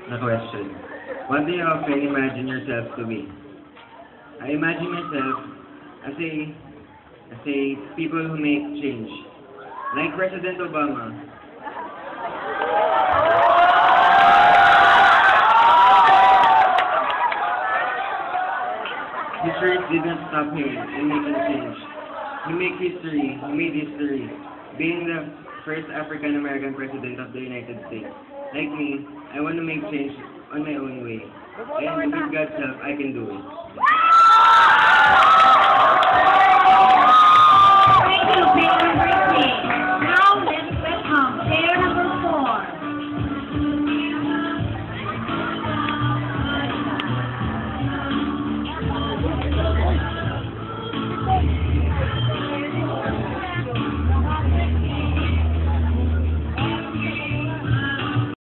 na question. What do you often imagine yourself to be? I imagine myself as a people who make change. Like President Obama. His words didn't stop him in making change. He made history, being the first African American president of the United States. Like me, I want to make change on my own way. And with God's help, I can do it.